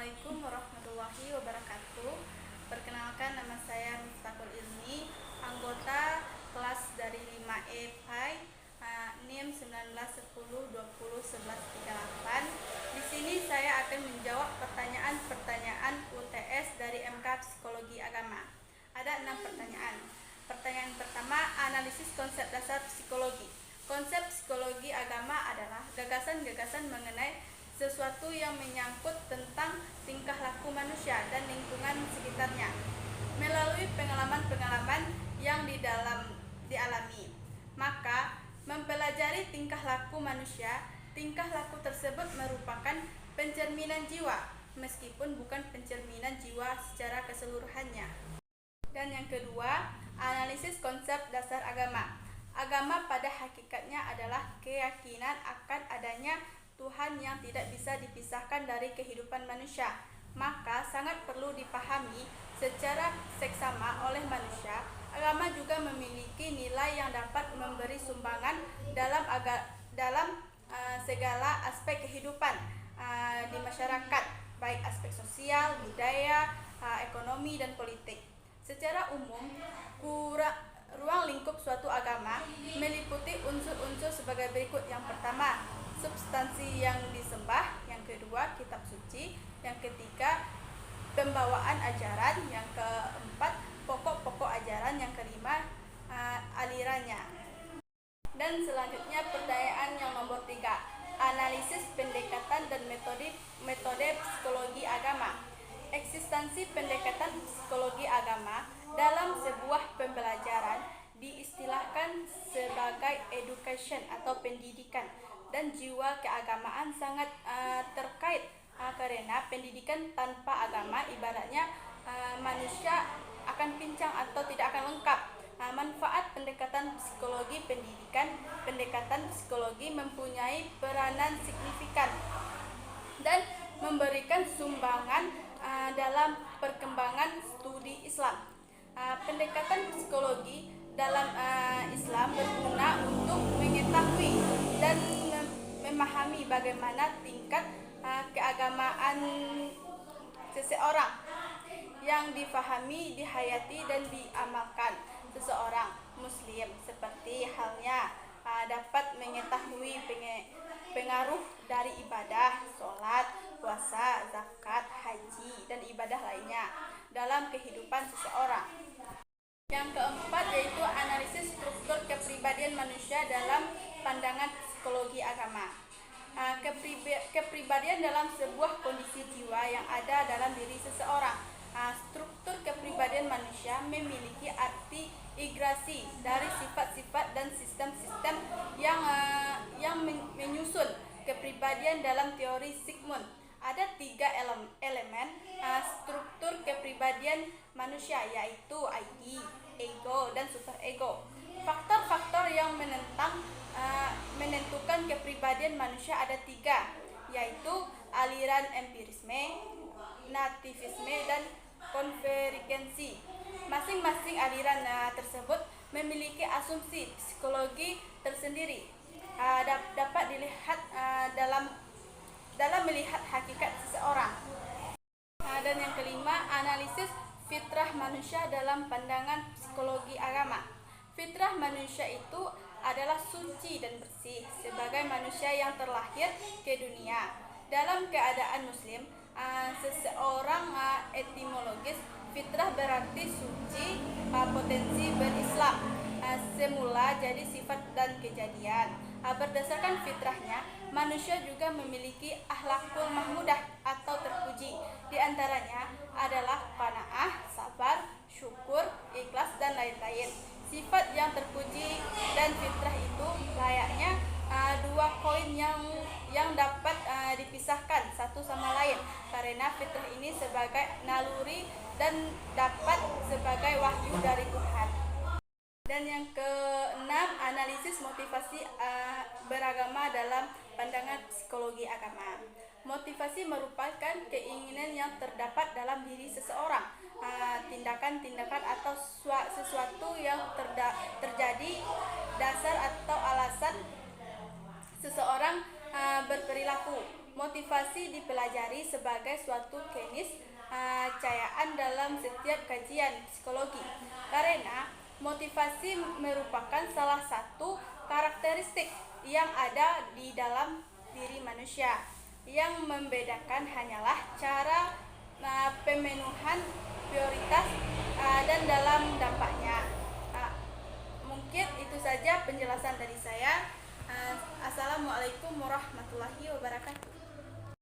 Assalamualaikum warahmatullahi wabarakatuh. Perkenalkan, nama saya Miftahul Ilmi, anggota kelas dari 5E PAI, NIM 1910201138. Di sini saya akan menjawab pertanyaan-pertanyaan UTS dari MK Psikologi Agama. Ada 6 pertanyaan. Pertanyaan pertama, analisis konsep dasar psikologi. Konsep psikologi agama adalah gagasan-gagasan mengenai sesuatu yang menyangkut tentang tingkah laku manusia dan lingkungan sekitarnya melalui pengalaman-pengalaman yang dialami. Maka, mempelajari tingkah laku manusia, tingkah laku tersebut merupakan pencerminan jiwa, meskipun bukan pencerminan jiwa secara keseluruhannya. Dan yang kedua, analisis konsep dasar agama. Agama pada hakikatnya adalah keyakinan akan adanya Tuhan yang tidak bisa dipisahkan dari kehidupan manusia. Maka sangat perlu dipahami secara seksama oleh manusia. Agama juga memiliki nilai yang dapat memberi sumbangan dalam segala aspek kehidupan di masyarakat, baik aspek sosial, budaya, ekonomi, dan politik. Secara umum, ruang lingkup suatu agama meliputi unsur-unsur sebagai berikut. Yang pertama, substansi yang disembah. Yang kedua, kitab suci. Yang ketiga, pembawaan ajaran. Yang keempat, pokok-pokok ajaran. Yang kelima, alirannya. Dan selanjutnya pertanyaan yang nomor 3, analisis pendekatan dan metode psikologi agama. Eksistensi pendekatan psikologi agama dalam sebuah pembelajaran diistilahkan sebagai education atau pendidikan, dan jiwa keagamaan sangat terkait karena pendidikan tanpa agama ibaratnya manusia akan pincang atau tidak akan lengkap. Manfaat pendekatan psikologi pendidikan. Pendekatan psikologi mempunyai peranan signifikan dan memberikan sumbangan dalam perkembangan studi Islam. Pendekatan psikologi dalam Islam berguna untuk mengetahui dan memahami bagaimana tingkat keagamaan seseorang yang difahami, dihayati, dan diamalkan seseorang muslim, seperti halnya dapat mengetahui pengaruh dari ibadah, sholat, puasa, zakat, haji, dan ibadah lainnya dalam kehidupan seseorang. Yang keempat yaitu analisis struktur kepribadian manusia dalam pandangan psikologi agama. Kepribadian dalam sebuah kondisi jiwa yang ada dalam diri seseorang. Struktur kepribadian manusia memiliki arti integrasi dari sifat-sifat dan sistem-sistem yang menyusun kepribadian dalam teori Sigmund. Ada 3 elemen struktur kepribadian manusia, yaitu ID, ego, dan superego. Faktor-faktor yang menentukan kepribadian manusia ada 3, yaitu aliran empirisme, nativisme, dan konvergensi. Masing-masing aliran tersebut memiliki asumsi psikologi tersendiri, dapat dilihat dalam melihat hakikat seseorang. Dan yang kelima, analisis fitrah manusia dalam pandangan psikologi agama. Fitrah manusia itu adalah suci dan bersih sebagai manusia yang terlahir ke dunia dalam keadaan muslim. Seseorang etimologis, fitrah berarti suci, potensi berislam, semula jadi sifat dan kejadian. Berdasarkan fitrahnya, manusia juga memiliki akhlakul mahmudah atau terpuji. Di antaranya adalah qanaah, sabar, syukur, ikhlas, dan lain-lain. Sifat yang terpuji dan fitrah itu layaknya 2 koin yang dapat dipisahkan satu sama lain, karena fitrah ini sebagai naluri dan dapat sebagai wahyu dari Tuhan. Dan yang keenam, analisis motivasi beragama dalam pandangan psikologi agama. Motivasi merupakan keinginan yang terdapat dalam diri seseorang, tindakan-tindakan atau sesuatu yang terjadi dasar atau alasan seseorang berperilaku. Motivasi dipelajari sebagai suatu keniscayaan dalam setiap kajian psikologi, karena motivasi merupakan salah satu karakteristik yang ada di dalam diri manusia. Yang membedakan hanyalah cara pemenuhan prioritas dan dalam dampaknya. Mungkin itu saja penjelasan dari saya. Assalamualaikum warahmatullahi wabarakatuh.